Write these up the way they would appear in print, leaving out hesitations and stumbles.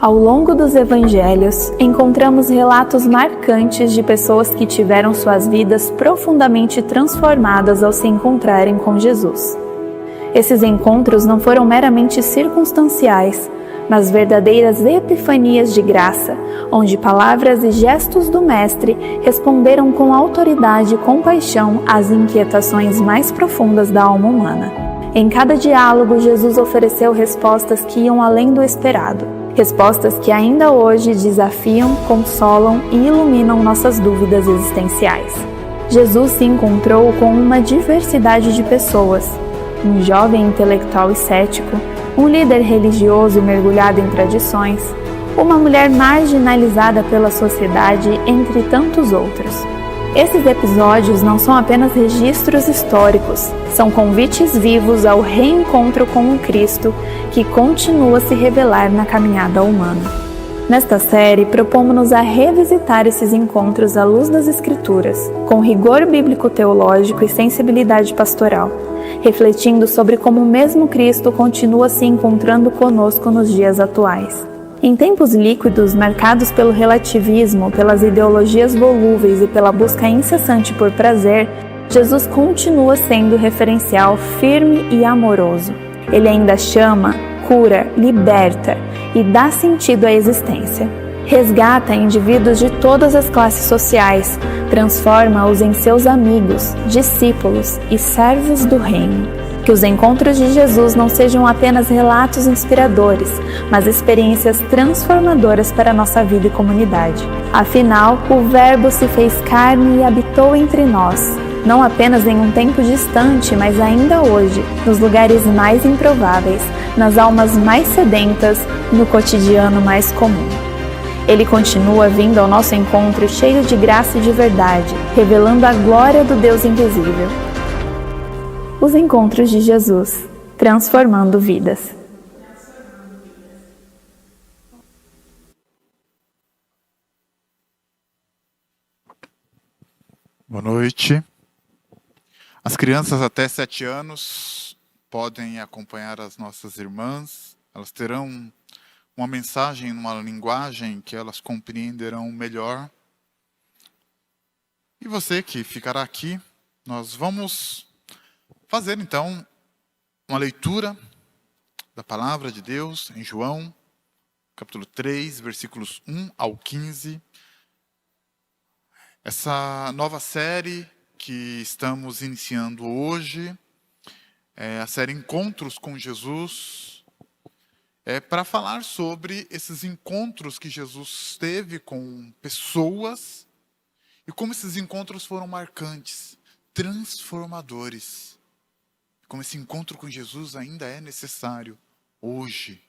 Ao longo dos evangelhos, encontramos relatos marcantes de pessoas que tiveram suas vidas profundamente transformadas ao se encontrarem com Jesus. Esses encontros não foram meramente circunstanciais, mas verdadeiras epifanias de graça, onde palavras e gestos do Mestre responderam com autoridade e compaixão às inquietações mais profundas da alma humana. Em cada diálogo, Jesus ofereceu respostas que iam além do esperado. Respostas que ainda hoje desafiam, consolam e iluminam nossas dúvidas existenciais. Jesus se encontrou com uma diversidade de pessoas. Um jovem intelectual e cético, um líder religioso mergulhado em tradições, uma mulher marginalizada pela sociedade, entre tantos outros. Esses episódios não são apenas registros históricos, são convites vivos ao reencontro com o Cristo que continua a se revelar na caminhada humana. Nesta série, propomos-nos a revisitar esses encontros à luz das Escrituras, com rigor bíblico-teológico e sensibilidade pastoral, refletindo sobre como o mesmo Cristo continua se encontrando conosco nos dias atuais. Em tempos líquidos, marcados pelo relativismo, pelas ideologias volúveis e pela busca incessante por prazer, Jesus continua sendo referencial firme e amoroso. Ele ainda chama, cura, liberta e dá sentido à existência. Resgata indivíduos de todas as classes sociais, transforma-os em seus amigos, discípulos e servos do reino. Que os encontros de Jesus não sejam apenas relatos inspiradores, mas experiências transformadoras para a nossa vida e comunidade. Afinal, o Verbo se fez carne e habitou entre nós, não apenas em um tempo distante, mas ainda hoje, nos lugares mais improváveis, nas almas mais sedentas, no cotidiano mais comum. Ele continua vindo ao nosso encontro cheio de graça e de verdade, revelando a glória do Deus invisível. Os encontros de Jesus, transformando vidas. Boa noite. As crianças até 7 anos podem acompanhar as nossas irmãs. Elas terão uma mensagem numa linguagem que elas compreenderão melhor. E você que ficará aqui, nós vamos fazer então uma leitura da palavra de Deus em João, capítulo 3, versículos 1 ao 15. Essa nova série que estamos iniciando hoje, a série Encontros com Jesus, é para falar sobre esses encontros que Jesus teve com pessoas e como esses encontros foram marcantes, transformadores. Como esse encontro com Jesus ainda é necessário hoje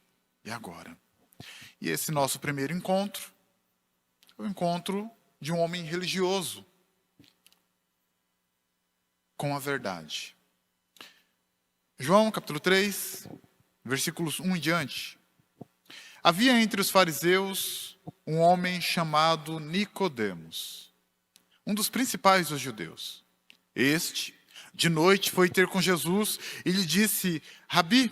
e agora. E esse nosso primeiro encontro é o encontro de um homem religioso com a verdade. João capítulo 3, versículos 1 em diante. Havia entre os fariseus um homem chamado Nicodemos, um dos principais dos judeus. Este, de noite, foi ter com Jesus e lhe disse: Rabi,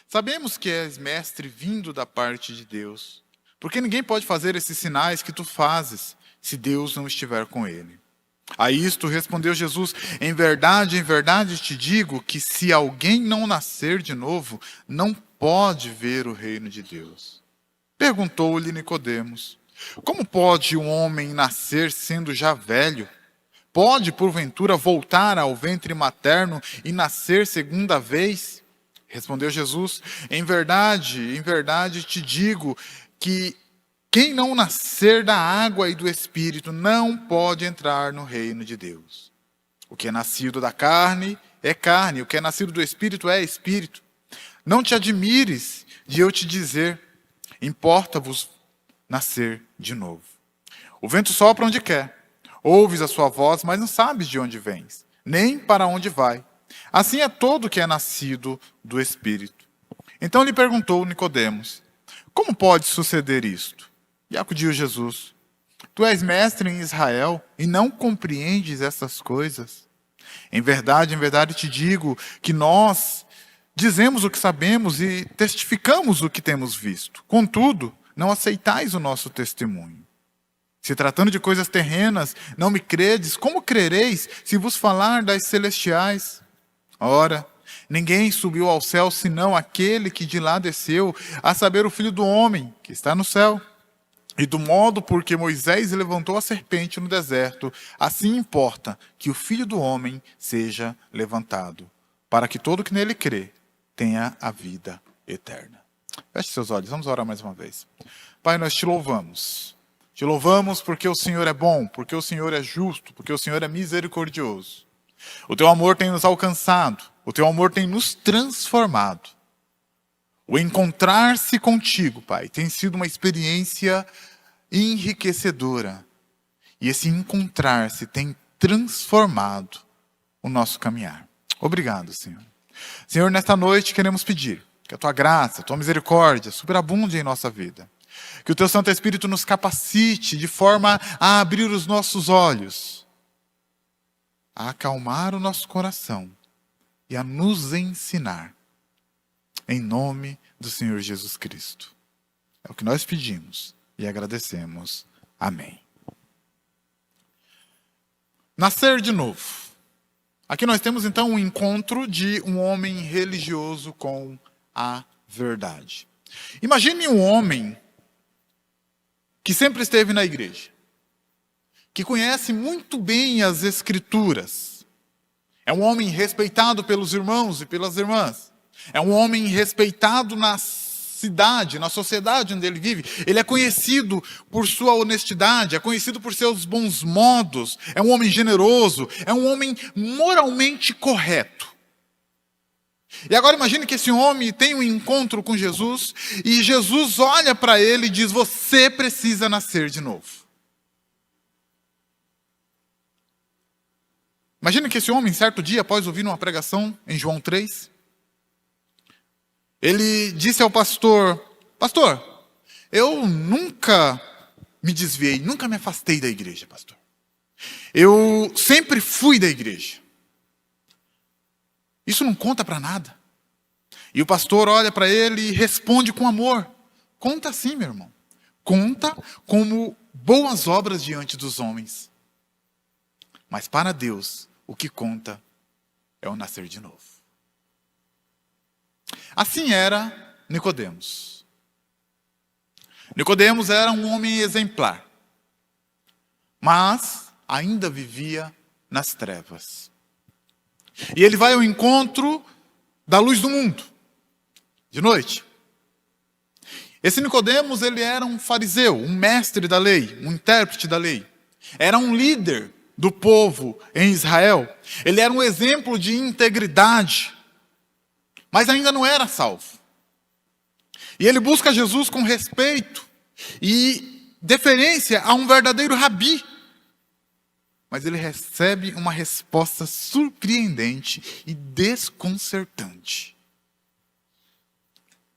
sabemos que és mestre vindo da parte de Deus, porque ninguém pode fazer esses sinais que tu fazes, se Deus não estiver com ele. A isto respondeu Jesus: em verdade te digo que se alguém não nascer de novo, não pode ver o reino de Deus. Perguntou-lhe Nicodemos: como pode um homem nascer sendo já velho? Pode, porventura, voltar ao ventre materno e nascer segunda vez? Respondeu Jesus: em verdade te digo que quem não nascer da água e do Espírito não pode entrar no reino de Deus. O que é nascido da carne é carne, o que é nascido do Espírito é Espírito. Não te admires de eu te dizer: importa-vos nascer de novo. O vento sopra onde quer, ouves a sua voz, mas não sabes de onde vens, nem para onde vai. Assim é todo que é nascido do Espírito. Então lhe perguntou Nicodemos: como pode suceder isto? E acudiu Jesus: tu és mestre em Israel e não compreendes essas coisas? Em verdade te digo que nós dizemos o que sabemos e testificamos o que temos visto. Contudo, não aceitais o nosso testemunho? Se tratando de coisas terrenas, não me credes, como crereis se vos falar das celestiais? Ora, ninguém subiu ao céu senão aquele que de lá desceu, a saber, o Filho do Homem, que está no céu. E do modo por que Moisés levantou a serpente no deserto, assim importa que o Filho do Homem seja levantado, para que todo que nele crê tenha a vida eterna. Feche seus olhos, vamos orar mais uma vez. Pai, nós te louvamos. Te louvamos porque o Senhor é bom, porque o Senhor é justo, porque o Senhor é misericordioso. O teu amor tem nos alcançado, o teu amor tem nos transformado. O encontrar-se contigo, Pai, tem sido uma experiência enriquecedora. E esse encontrar-se tem transformado o nosso caminhar. Obrigado, Senhor. Senhor, nesta noite queremos pedir que a tua graça, a tua misericórdia superabunde em nossa vida. Que o teu Santo Espírito nos capacite de forma a abrir os nossos olhos, a acalmar o nosso coração e a nos ensinar. Em nome do Senhor Jesus Cristo. É o que nós pedimos e agradecemos. Amém. Nascer de novo. Aqui nós temos então um encontro de um homem religioso com a verdade. Imagine um homem que sempre esteve na igreja, que conhece muito bem as Escrituras. É um homem respeitado pelos irmãos e pelas irmãs. É um homem respeitado na cidade, na sociedade onde ele vive. Ele é conhecido por sua honestidade, é conhecido por seus bons modos. É um homem generoso, é um homem moralmente correto. E agora imagine que esse homem tem um encontro com Jesus e Jesus olha para ele e diz: você precisa nascer de novo. Imagine que esse homem, certo dia, após ouvir uma pregação em João 3, ele disse ao pastor: pastor, eu nunca me desviei, nunca me afastei da igreja, pastor. Eu sempre fui da igreja. Isso não conta para nada. E o pastor olha para ele e responde com amor: conta sim, meu irmão. Conta como boas obras diante dos homens. Mas para Deus, o que conta é o nascer de novo. Assim era Nicodemos. Nicodemos era um homem exemplar, mas ainda vivia nas trevas. E ele vai ao encontro da luz do mundo, de noite. Esse Nicodemos, ele era um fariseu, um mestre da lei, um intérprete da lei. Era um líder do povo em Israel. Ele era um exemplo de integridade, mas ainda não era salvo. E ele busca Jesus com respeito e deferência a um verdadeiro rabi. Mas ele recebe uma resposta surpreendente e desconcertante.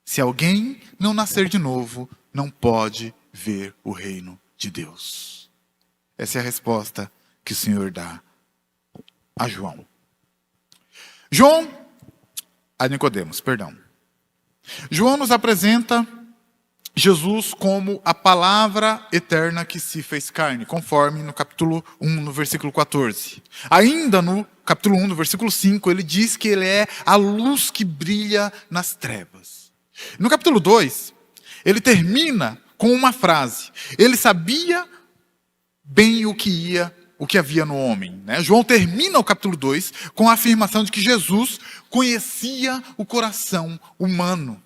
Se alguém não nascer de novo, não pode ver o reino de Deus. Essa é a resposta que o Senhor dá a João. A Nicodemos, perdão. João nos apresenta Jesus como a palavra eterna que se fez carne, conforme no capítulo 1, no versículo 14. Ainda no capítulo 1, no versículo 5, ele diz que ele é a luz que brilha nas trevas. No capítulo 2, ele termina com uma frase: ele sabia bem o que havia no homem. Né? João termina o capítulo 2 com a afirmação de que Jesus conhecia o coração humano.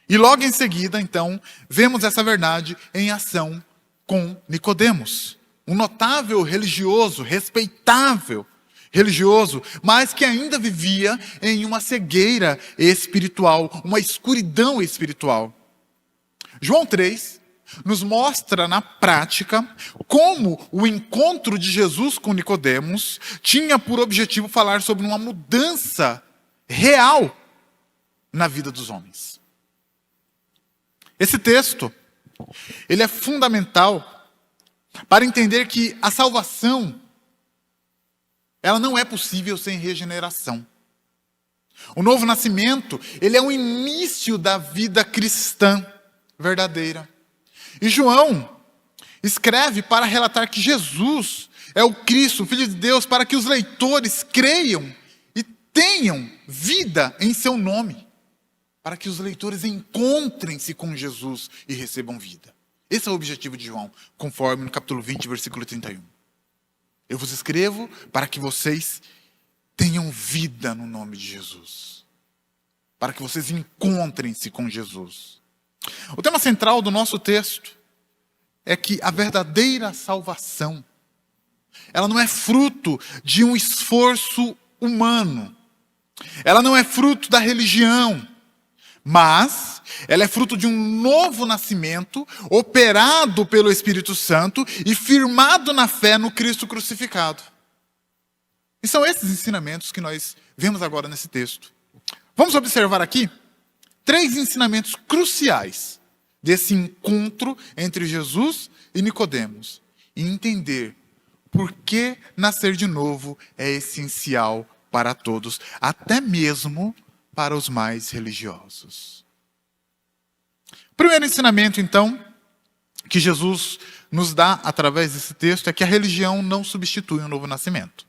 E logo em seguida, então, vemos essa verdade em ação com Nicodemos, um notável religioso, respeitável religioso, mas que ainda vivia em uma cegueira espiritual, uma escuridão espiritual. João 3 nos mostra na prática como o encontro de Jesus com Nicodemos tinha por objetivo falar sobre uma mudança real na vida dos homens. Esse texto, ele é fundamental para entender que a salvação, ela não é possível sem regeneração. O novo nascimento, ele é o início da vida cristã verdadeira. E João escreve para relatar que Jesus é o Cristo, o Filho de Deus, para que os leitores creiam e tenham vida em seu nome. Para que os leitores encontrem-se com Jesus e recebam vida. Esse é o objetivo de João, conforme no capítulo 20, versículo 31. Eu vos escrevo para que vocês tenham vida no nome de Jesus. Para que vocês encontrem-se com Jesus. O tema central do nosso texto é que a verdadeira salvação, ela não é fruto de um esforço humano. Ela não é fruto da religião. Mas ela é fruto de um novo nascimento, operado pelo Espírito Santo e firmado na fé no Cristo crucificado. E são esses ensinamentos que nós vemos agora nesse texto. Vamos observar aqui 3 ensinamentos cruciais desse encontro entre Jesus e Nicodemos. E entender por que nascer de novo é essencial para todos, até mesmo para os mais religiosos. O primeiro ensinamento, então, que Jesus nos dá através desse texto é que a religião não substitui um novo nascimento.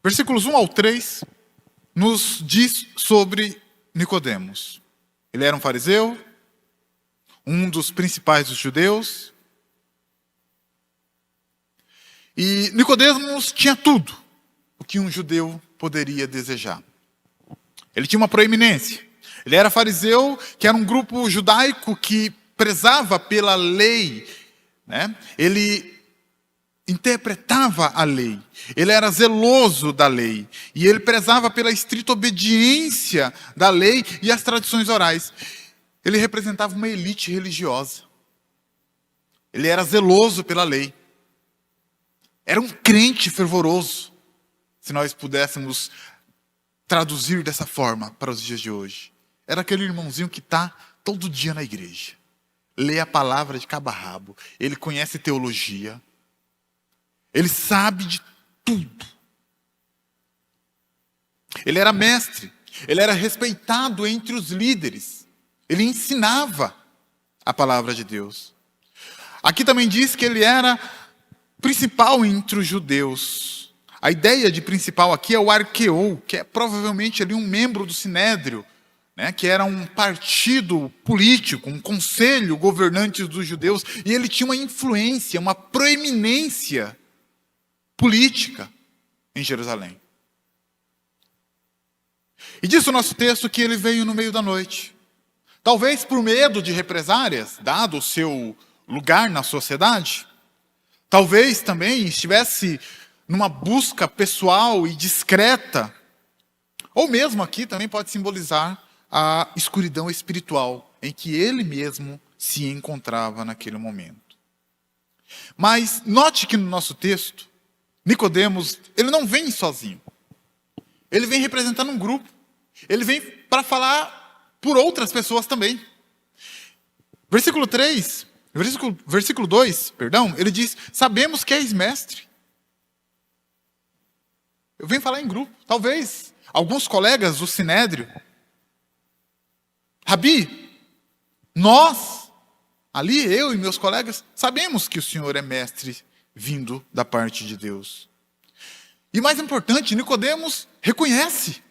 Versículos 1 ao 3 nos diz sobre Nicodemos. Ele era um fariseu, um dos principais dos judeus. E Nicodemos tinha tudo o que um judeu poderia desejar. Ele tinha uma proeminência. Ele era fariseu, que era um grupo judaico que prezava pela lei, né? Ele interpretava a lei. Ele era zeloso da lei. E ele prezava pela estrita obediência da lei e as tradições orais. Ele representava uma elite religiosa. Ele era zeloso pela lei. Era um crente fervoroso, se nós pudéssemos traduzir dessa forma para os dias de hoje. Era aquele irmãozinho que está todo dia na igreja. Lê a palavra de cabo a rabo. Ele conhece teologia. Ele sabe de tudo. Ele era mestre. Ele era respeitado entre os líderes. Ele ensinava a palavra de Deus. Aqui também diz que ele era principal entre os judeus. A ideia de principal aqui é o arqueou, que é provavelmente ali um membro do Sinédrio, né, que era um partido político, um conselho governante dos judeus, e ele tinha uma influência, uma proeminência política em Jerusalém. E diz o nosso texto que ele veio no meio da noite. Talvez por medo de represárias, dado o seu lugar na sociedade. Talvez também estivesse numa busca pessoal e discreta. Ou mesmo aqui também pode simbolizar a escuridão espiritual em que ele mesmo se encontrava naquele momento. Mas note que no nosso texto, Nicodemos, ele não vem sozinho. Ele vem representando um grupo. Ele vem para falar por outras pessoas também. Versículo 2, ele diz: sabemos que és mestre. Eu venho falar em grupo. Talvez alguns colegas do Sinédrio. Rabi, nós, ali eu e meus colegas, sabemos que o Senhor é mestre vindo da parte de Deus. E mais importante, Nicodemos reconhece.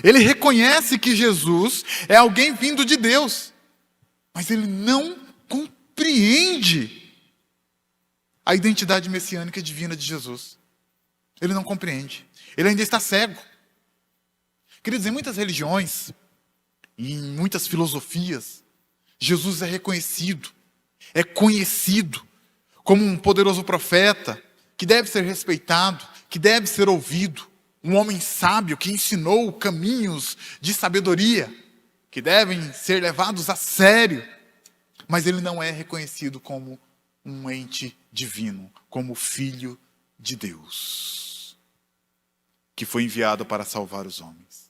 Ele reconhece que Jesus é alguém vindo de Deus. Mas ele não compreende a identidade messiânica divina de Jesus. Ele não compreende. Ele ainda está cego. Queridos, em muitas religiões, e em muitas filosofias, Jesus é reconhecido, é conhecido como um poderoso profeta, que deve ser respeitado, que deve ser ouvido, um homem sábio que ensinou caminhos de sabedoria, que devem ser levados a sério, mas ele não é reconhecido como um ente divino, como filho de Deus, que foi enviado para salvar os homens.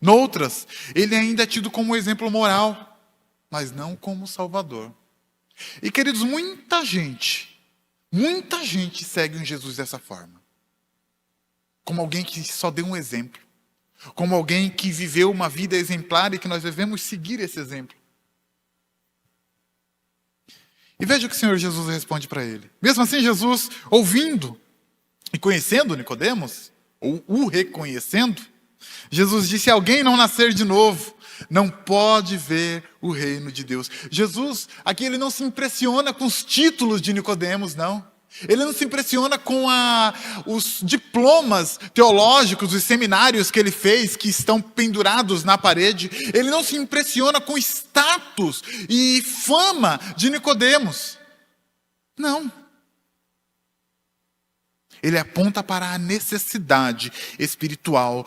Noutras, ele ainda é tido como exemplo moral, mas não como salvador. E queridos, muita gente segue um Jesus dessa forma. Como alguém que só deu um exemplo. como alguém que viveu uma vida exemplar e que nós devemos seguir esse exemplo. E veja o que o Senhor Jesus responde para ele. Mesmo assim, Jesus, ouvindo e conhecendo Nicodemos, ou o reconhecendo, Jesus disse: se alguém não nascer de novo, não pode ver o reino de Deus. Jesus, aqui ele não se impressiona com os títulos de Nicodemos, não. Ele não se impressiona com os diplomas teológicos, os seminários que ele fez, que estão pendurados na parede. Ele não se impressiona com o status e fama de Nicodemos. Não. Ele aponta para a necessidade espiritual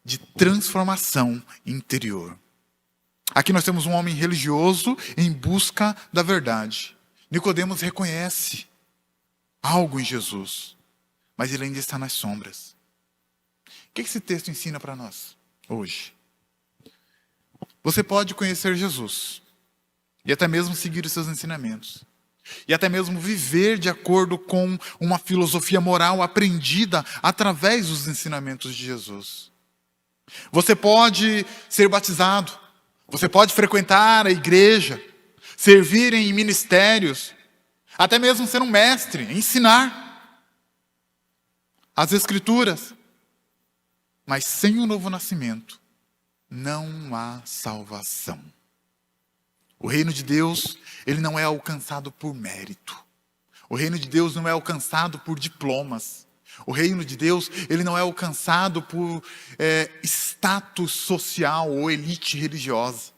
de transformação interior. Aqui nós temos um homem religioso em busca da verdade. Nicodemos reconhece algo em Jesus, mas ele ainda está nas sombras. O que esse texto ensina para nós hoje? Você pode conhecer Jesus e até mesmo seguir os seus ensinamentos, e até mesmo viver de acordo com uma filosofia moral aprendida através dos ensinamentos de Jesus. Você pode ser batizado, você pode frequentar a igreja, servir em ministérios, até mesmo ser um mestre, ensinar as Escrituras. Mas sem o novo nascimento, não há salvação. O reino de Deus, ele não é alcançado por mérito. O reino de Deus não é alcançado por diplomas. O reino de Deus, ele não é alcançado por status social ou elite religiosa.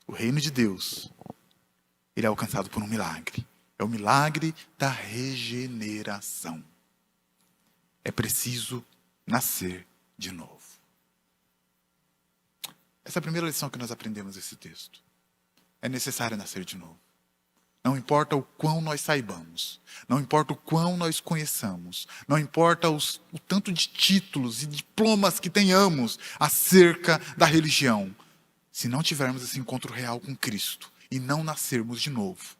O reino de Deus, ele é alcançado por um milagre. É o milagre da regeneração. É preciso nascer de novo. Essa é a primeira lição que nós aprendemos nesse texto. É necessário nascer de novo. Não importa o quão nós saibamos, não importa o quão nós conheçamos, não importa o tanto de títulos e diplomas que tenhamos acerca da religião, se não tivermos esse encontro real com Cristo e não nascermos de novo,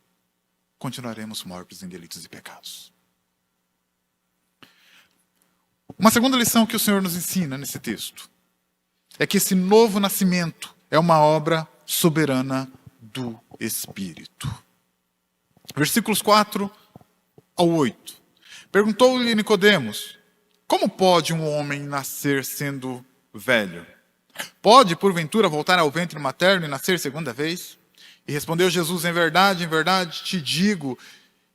continuaremos mortos em delitos e pecados. Uma segunda lição que o Senhor nos ensina nesse texto é que esse novo nascimento é uma obra soberana do Espírito. Versículos 4 ao 8. Perguntou-lhe Nicodemos: como pode um homem nascer sendo velho? Pode, porventura, voltar ao ventre materno e nascer segunda vez? E respondeu Jesus: em verdade te digo,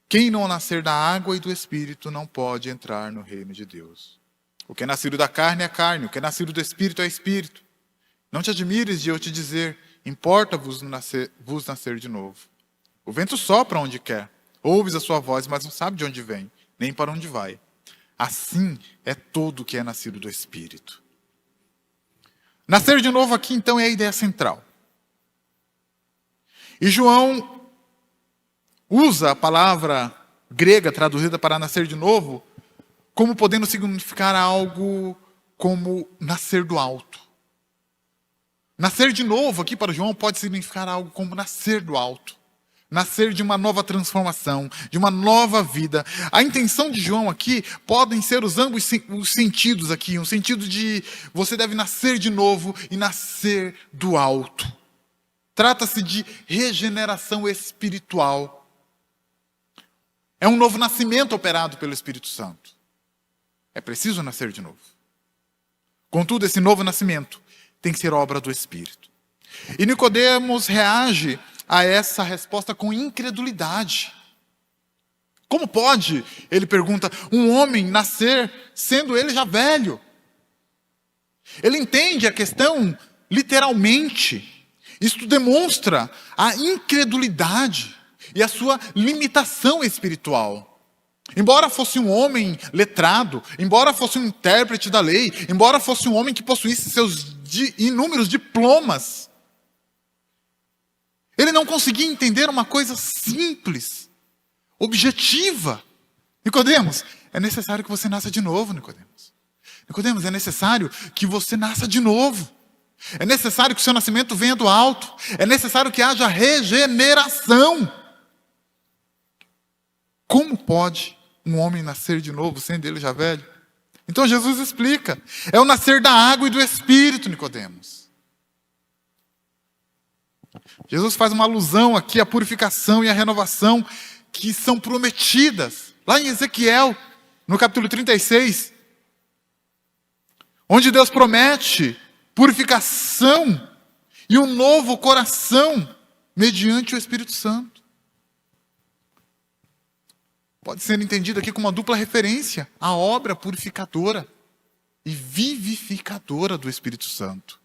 quem não nascer da água e do Espírito não pode entrar no reino de Deus. O que é nascido da carne é carne, o que é nascido do Espírito é Espírito. Não te admires de eu te dizer, importa-vos nascer de novo. O vento sopra onde quer, ouves a sua voz, mas não sabe de onde vem, nem para onde vai. Assim é todo o que é nascido do Espírito. Nascer de novo aqui, então, é a ideia central. E João usa a palavra grega traduzida para nascer de novo como podendo significar algo como nascer do alto. Nascer de novo aqui para João pode significar algo como nascer do alto. Nascer de uma nova transformação, de uma nova vida. A intenção de João aqui podem ser os ambos os sentidos aqui. Um sentido de você deve nascer de novo e nascer do alto. Trata-se de regeneração espiritual. É um novo nascimento operado pelo Espírito Santo. É preciso nascer de novo. Contudo, esse novo nascimento tem que ser obra do Espírito. E Nicodemos reage a essa resposta com incredulidade. Como pode, ele pergunta, um homem nascer sendo ele já velho? Ele entende a questão literalmente. Isto demonstra a incredulidade e a sua limitação espiritual. Embora fosse um homem letrado, embora fosse um intérprete da lei, embora fosse um homem que possuísse seus inúmeros diplomas, ele não conseguia entender uma coisa simples, objetiva. Nicodemos, é necessário que você nasça de novo, Nicodemos. Nicodemos, é necessário que você nasça de novo. É necessário que o seu nascimento venha do alto. É necessário que haja regeneração. Como pode um homem nascer de novo, sendo ele já velho? Então Jesus explica, é o nascer da água e do Espírito, Nicodemos. Jesus faz uma alusão aqui à purificação e à renovação que são prometidas, lá em Ezequiel, no capítulo 36, onde Deus promete purificação e um novo coração mediante o Espírito Santo. Pode ser entendido aqui como uma dupla referência à obra purificadora e vivificadora do Espírito Santo.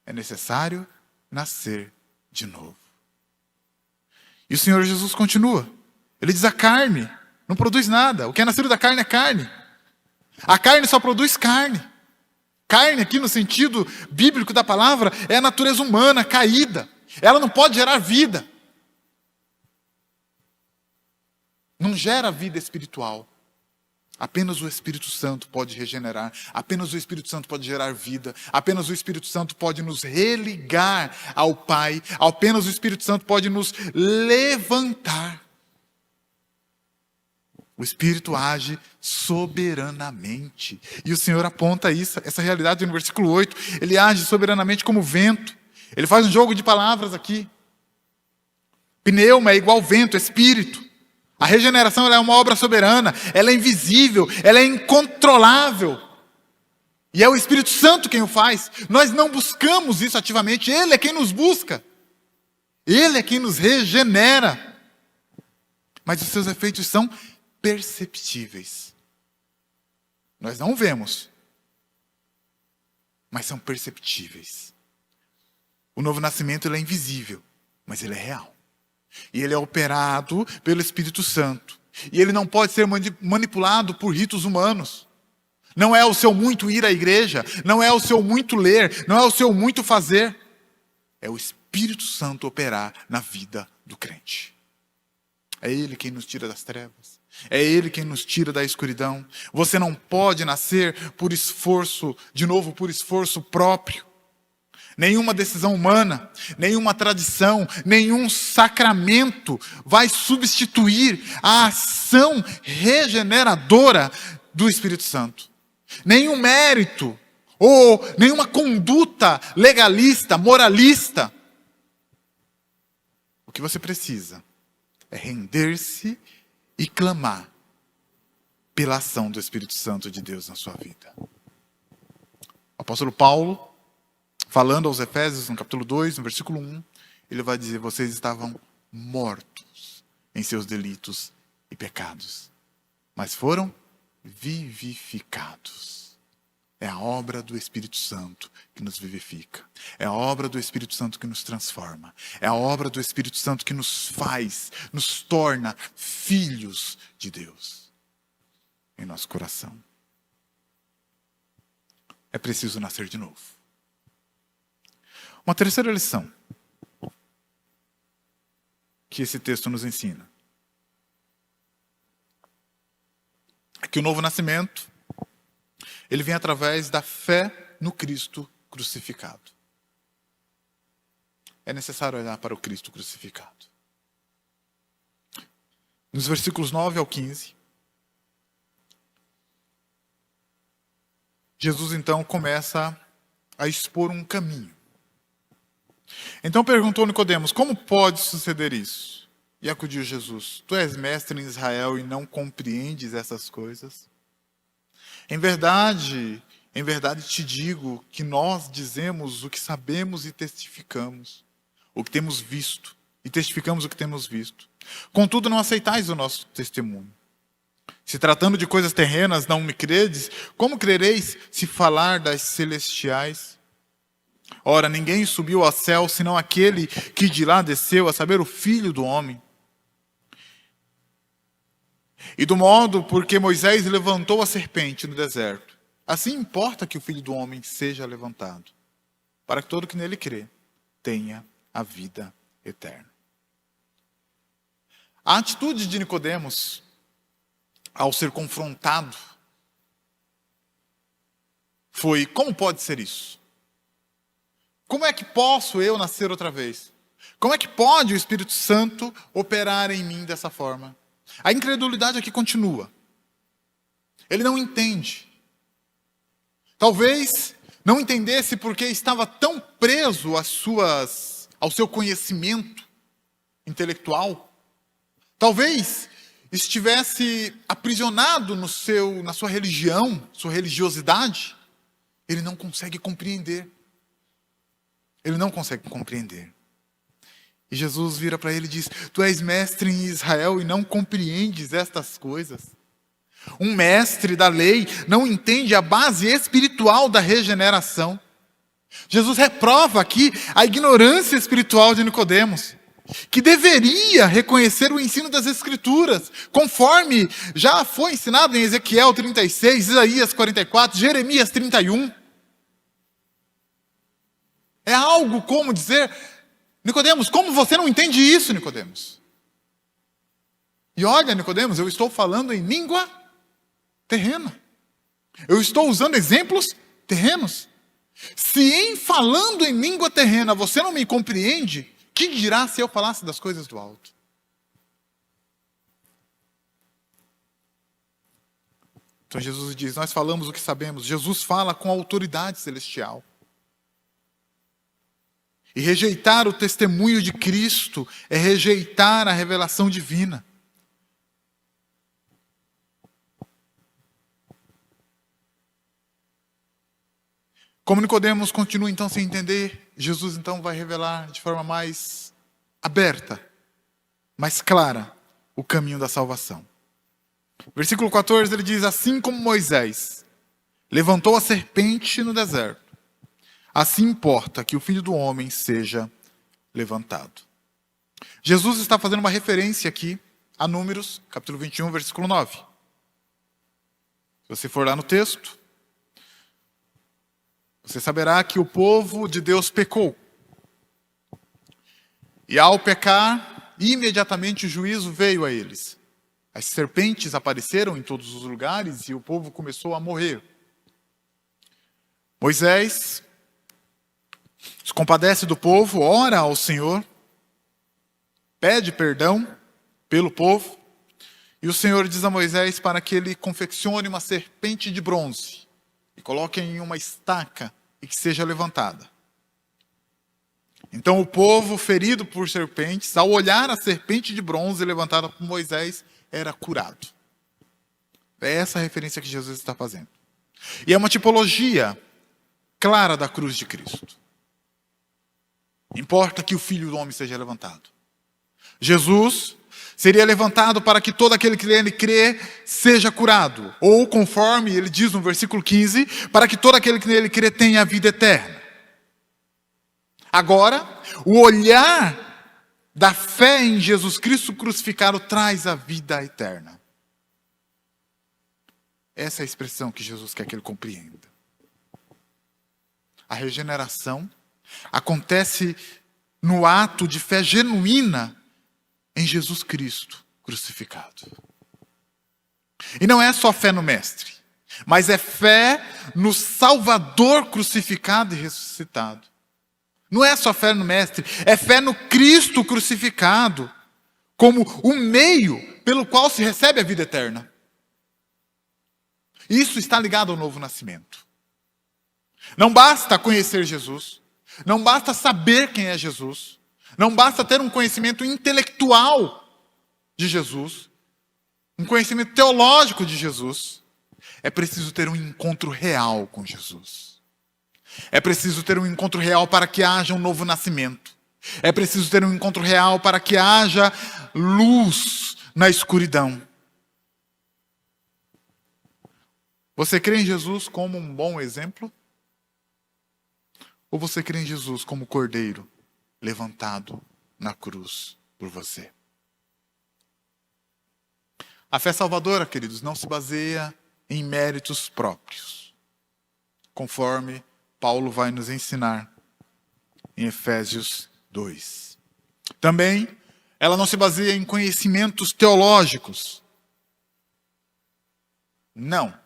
É necessário nascer de novo. E o Senhor Jesus continua. Ele diz: a carne não produz nada. O que é nascido da carne é carne. A carne só produz carne. Carne aqui no sentido bíblico da palavra é a natureza humana caída. Ela não pode gerar vida. Não gera vida espiritual. Apenas o Espírito Santo pode regenerar. Apenas o Espírito Santo pode gerar vida. Apenas o Espírito Santo pode nos religar ao Pai. Apenas o Espírito Santo pode nos levantar. O Espírito age soberanamente. E o Senhor aponta isso, essa realidade no versículo 8. Ele age soberanamente como vento. Ele faz um jogo de palavras aqui. Pneuma é igual vento, Espírito. A regeneração ela é uma obra soberana, ela é invisível, ela é incontrolável. E é o Espírito Santo quem o faz. Nós não buscamos isso ativamente, Ele é quem nos busca. Ele é quem nos regenera. Mas os seus efeitos são perceptíveis. Nós não vemos, mas são perceptíveis. O novo nascimento ele é invisível, mas ele é real. E ele é operado pelo Espírito Santo. E ele não pode ser manipulado por ritos humanos. Não é o seu muito ir à igreja, não é o seu muito ler, não é o seu muito fazer. É o Espírito Santo operar na vida do crente. É Ele quem nos tira das trevas. É Ele quem nos tira da escuridão. Você não pode nascer por esforço, de novo por esforço próprio. Nenhuma decisão humana, nenhuma tradição, nenhum sacramento vai substituir a ação regeneradora do Espírito Santo. Nenhum mérito ou nenhuma conduta legalista, moralista. O que você precisa é render-se e clamar pela ação do Espírito Santo de Deus na sua vida. O apóstolo Paulo, falando aos Efésios, no capítulo 2, no versículo 1, ele vai dizer: vocês estavam mortos em seus delitos e pecados, mas foram vivificados. É a obra do Espírito Santo que nos vivifica. É a obra do Espírito Santo que nos transforma. É a obra do Espírito Santo que nos faz, nos torna filhos de Deus em nosso coração. É preciso nascer de novo. Uma terceira lição que esse texto nos ensina é que o novo nascimento ele vem através da fé no Cristo crucificado. É necessário olhar para o Cristo crucificado. Nos versículos 9 ao 15, Jesus então começa a expor um caminho. Então perguntou Nicodemos: como pode suceder isso? E acudiu Jesus: tu és mestre em Israel e não compreendes essas coisas? Em verdade te digo que nós dizemos o que sabemos e testificamos o que temos visto, e testificamos o que temos visto. Contudo, não aceitais o nosso testemunho. Se tratando de coisas terrenas não me credes, como crereis se falar das celestiais? Ora, ninguém subiu ao céu, senão aquele que de lá desceu, a saber, o Filho do Homem. E do modo porque Moisés levantou a serpente no deserto, assim importa que o Filho do Homem seja levantado, para que todo que nele crê tenha a vida eterna. A atitude de Nicodemos, ao ser confrontado, foi: como pode ser isso? Como é que posso eu nascer outra vez? Como é que pode o Espírito Santo operar em mim dessa forma? A incredulidade aqui continua. Ele não entende. Talvez não entendesse porque estava tão preso ao seu conhecimento intelectual. Talvez estivesse aprisionado na sua religião, sua religiosidade. Ele não consegue compreender. Ele não consegue compreender. E Jesus vira para ele e diz: tu és mestre em Israel e não compreendes estas coisas? Um mestre da lei não entende a base espiritual da regeneração. Jesus reprova aqui a ignorância espiritual de Nicodemos, que deveria reconhecer o ensino das Escrituras, conforme já foi ensinado em Ezequiel 36, Isaías 44, Jeremias 31. É algo como dizer: Nicodemos, como você não entende isso, Nicodemos? E olha, Nicodemos, eu estou falando em língua terrena. Eu estou usando exemplos terrenos. Se em falando em língua terrena você não me compreende, que dirá se eu falasse das coisas do alto? Então Jesus diz: nós falamos o que sabemos. Jesus fala com autoridade celestial. E rejeitar o testemunho de Cristo é rejeitar a revelação divina. Como Nicodemos continua então sem entender, Jesus então vai revelar de forma mais aberta, mais clara, o caminho da salvação. Versículo 14, ele diz: assim como Moisés levantou a serpente no deserto, assim importa que o Filho do Homem seja levantado. Jesus está fazendo uma referência aqui a Números, capítulo 21, versículo 9. Se você for lá no texto, você saberá que o povo de Deus pecou. E ao pecar, imediatamente o juízo veio a eles. As serpentes apareceram em todos os lugares e o povo começou a morrer. Moisés se compadece do povo, ora ao Senhor, pede perdão pelo povo, e o Senhor diz a Moisés para que ele confeccione uma serpente de bronze e coloque em uma estaca e que seja levantada. Então o povo, ferido por serpentes, ao olhar a serpente de bronze levantada por Moisés, era curado. É essa a referência que Jesus está fazendo. E é uma tipologia clara da cruz de Cristo. Importa que o Filho do Homem seja levantado. Jesus seria levantado para que todo aquele que nele crê seja curado. Ou, conforme ele diz no versículo 15, para que todo aquele que nele crê tenha a vida eterna. Agora, o olhar da fé em Jesus Cristo crucificado traz a vida eterna. Essa é a expressão que Jesus quer que ele compreenda. A regeneração acontece no ato de fé genuína em Jesus Cristo crucificado. E não é só fé no Mestre, mas é fé no Salvador crucificado e ressuscitado. Não é só fé no Mestre, é fé no Cristo crucificado, como o meio pelo qual se recebe a vida eterna. Isso está ligado ao novo nascimento. Não basta conhecer Jesus, não basta saber quem é Jesus, não basta ter um conhecimento intelectual de Jesus, um conhecimento teológico de Jesus. É preciso ter um encontro real com Jesus. É preciso ter um encontro real para que haja um novo nascimento. É preciso ter um encontro real para que haja luz na escuridão. Você crê em Jesus como um bom exemplo? Ou você crê em Jesus como cordeiro levantado na cruz por você? A fé salvadora, queridos, não se baseia em méritos próprios, conforme Paulo vai nos ensinar em Efésios 2. Também, ela não se baseia em conhecimentos teológicos. Não.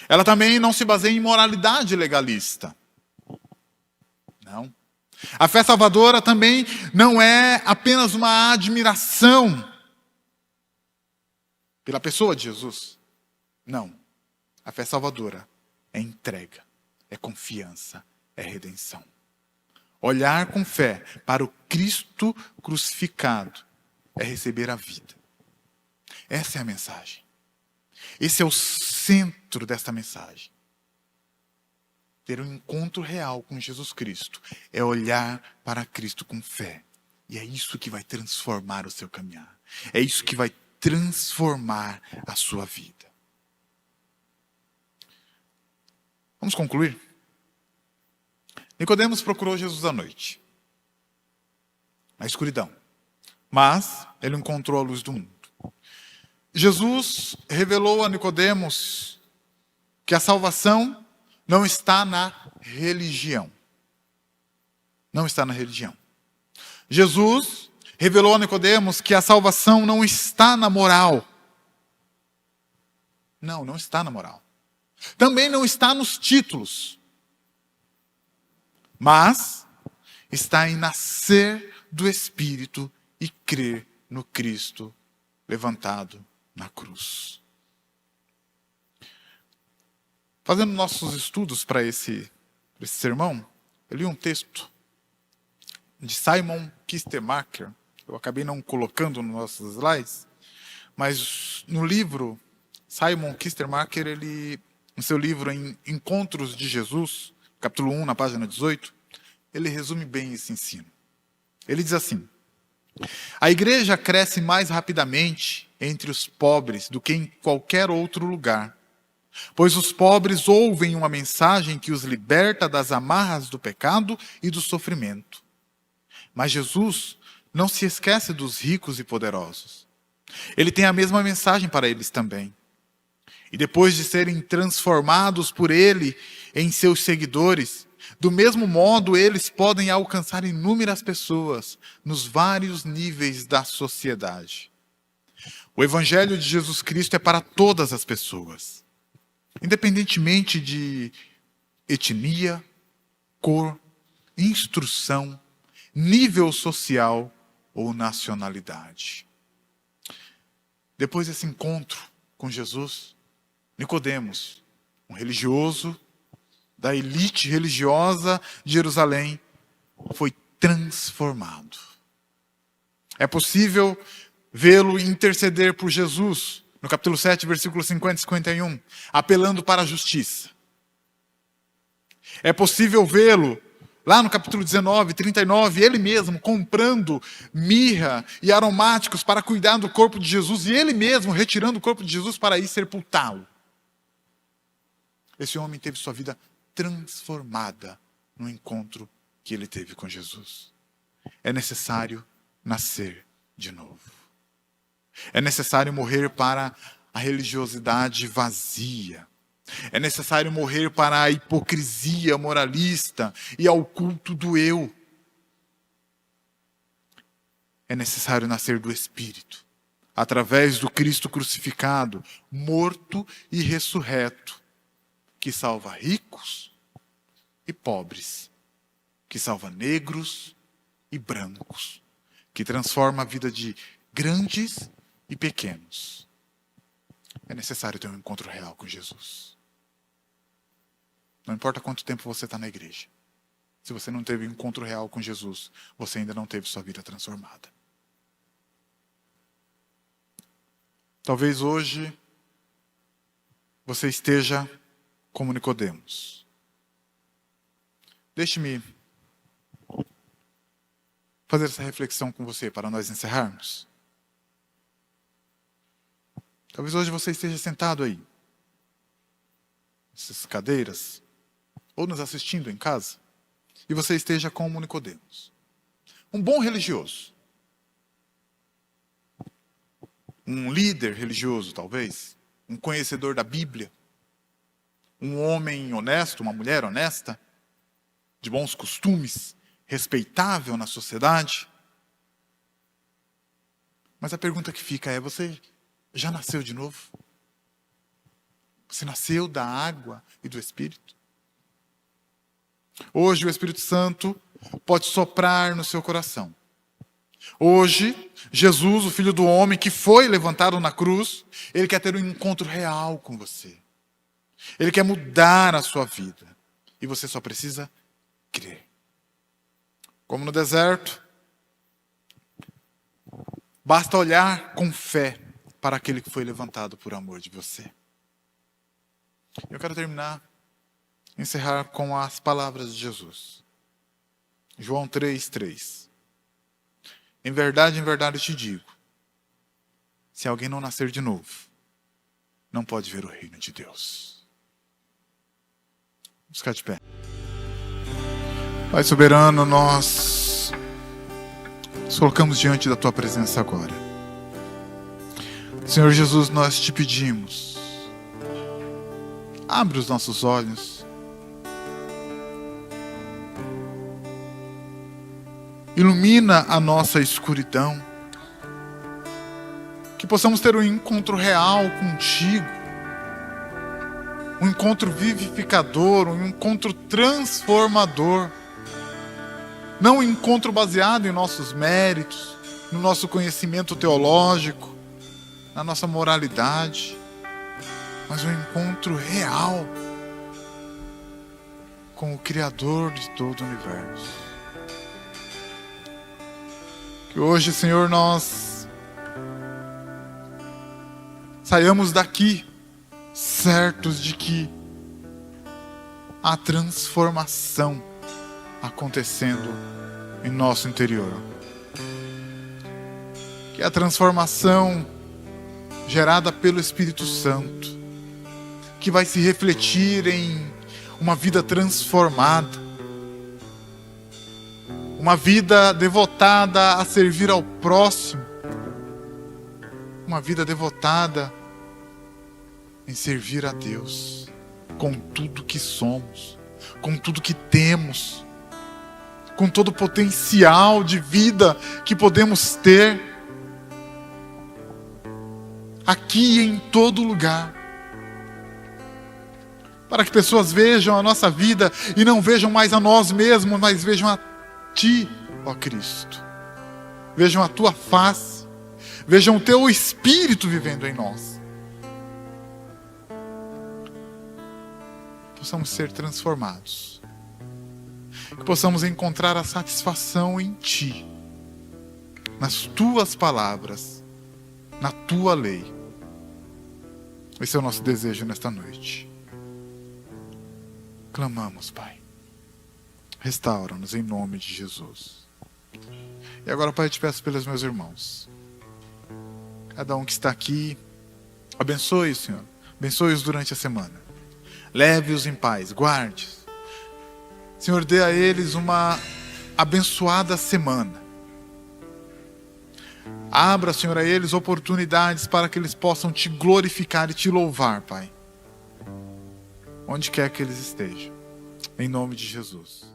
Ela também não se baseia em moralidade legalista. Não. A fé salvadora também não é apenas uma admiração pela pessoa de Jesus. Não. A fé salvadora é entrega, é confiança, é redenção. Olhar com fé para o Cristo crucificado é receber a vida. Essa é a mensagem. Esse é o centro desta mensagem. Ter um encontro real com Jesus Cristo é olhar para Cristo com fé. E é isso que vai transformar o seu caminhar. É isso que vai transformar a sua vida. Vamos concluir? Nicodemos procurou Jesus à noite, na escuridão, mas ele encontrou a luz do mundo. Jesus revelou a Nicodemos que a salvação não está na religião. Não está na religião. Jesus revelou a Nicodemos que a salvação não está na moral. Não está na moral. Também não está nos títulos. Mas está em nascer do Espírito e crer no Cristo levantado na cruz. Fazendo nossos estudos para esse sermão, eu li um texto de Simon Kistemaker. Eu acabei não colocando nos nossos slides, mas no livro, Simon Kistemaker, no seu livro Encontros de Jesus, capítulo 1, na página 18, ele resume bem esse ensino. Ele diz assim: a igreja cresce mais rapidamente entre os pobres do que em qualquer outro lugar, pois os pobres ouvem uma mensagem que os liberta das amarras do pecado e do sofrimento. Mas Jesus não se esquece dos ricos e poderosos. Ele tem a mesma mensagem para eles também. E depois de serem transformados por ele em seus seguidores, do mesmo modo eles podem alcançar inúmeras pessoas nos vários níveis da sociedade. O Evangelho de Jesus Cristo é para todas as pessoas, independentemente de etnia, cor, instrução, nível social ou nacionalidade. Depois desse encontro com Jesus, Nicodemos, um religioso da elite religiosa de Jerusalém, foi transformado. É possível vê-lo interceder por Jesus, no capítulo 7, versículos 50 e 51, apelando para a justiça. É possível vê-lo, lá no capítulo 19, 39, ele mesmo comprando mirra e aromáticos para cuidar do corpo de Jesus, e ele mesmo retirando o corpo de Jesus para ir sepultá-lo. Esse homem teve sua vida transformada no encontro que ele teve com Jesus. É necessário nascer de novo. É necessário morrer para a religiosidade vazia. É necessário morrer para a hipocrisia moralista e ao culto do eu. É necessário nascer do Espírito, através do Cristo crucificado, morto e ressurreto, que salva ricos e pobres, que salva negros e brancos, que transforma a vida de grandes e pequenos. É necessário ter um encontro real com Jesus. Não importa quanto tempo você está na igreja. Se você não teve um encontro real com Jesus, você ainda não teve sua vida transformada. Talvez hoje você esteja como Nicodemos. Deixe-me fazer essa reflexão com você para nós encerrarmos. Talvez hoje você esteja sentado aí, nessas cadeiras, ou nos assistindo em casa, e você esteja como Nicodemos. Um bom religioso. Um líder religioso, talvez. Um conhecedor da Bíblia. Um homem honesto, uma mulher honesta, de bons costumes, respeitável na sociedade. Mas a pergunta que fica é: você já nasceu de novo? Você nasceu da água e do Espírito? Hoje o Espírito Santo pode soprar no seu coração Hoje, Jesus, o Filho do Homem, que foi levantado na cruz, Ele quer ter um encontro real com você. Ele quer mudar a sua vida. E você só precisa crer. Como no deserto, basta olhar com fé para aquele que foi levantado por amor de você. Eu quero encerrar com as palavras de Jesus. João 3:3. Em verdade eu te digo, se alguém não nascer de novo, não pode ver o reino de Deus. Vamos ficar de pé. Pai soberano, nós nos colocamos diante da Tua presença agora. Senhor Jesus, nós te pedimos, abre os nossos olhos, ilumina a nossa escuridão, que possamos ter um encontro real contigo, um encontro vivificador, um encontro transformador, não um encontro baseado em nossos méritos, no nosso conhecimento teológico, na nossa moralidade, mas um encontro real com o Criador de todo o universo. Que hoje, Senhor, nós saiamos daqui certos de que há transformação acontecendo em nosso interior. Que a transformação gerada pelo Espírito Santo, que vai se refletir em uma vida transformada, uma vida devotada a servir ao próximo, uma vida devotada em servir a Deus, com tudo que somos, com tudo que temos, com todo o potencial de vida que podemos ter, aqui e em todo lugar, para que pessoas vejam a nossa vida e não vejam mais a nós mesmos, mas vejam a Ti, ó Cristo. Vejam a Tua face, vejam o Teu Espírito vivendo em nós. Possamos ser transformados, que possamos encontrar a satisfação em Ti, nas Tuas palavras, na Tua lei. Esse é o nosso desejo nesta noite. Clamamos, Pai. Restaura-nos em nome de Jesus. E agora, Pai, eu te peço pelos meus irmãos. Cada um que está aqui, abençoe, Senhor. Abençoe-os durante a semana. Leve-os em paz, guarde-os. Senhor, dê a eles uma abençoada semana. Abra, Senhor, a eles oportunidades para que eles possam Te glorificar e Te louvar, Pai. Onde quer que eles estejam. Em nome de Jesus.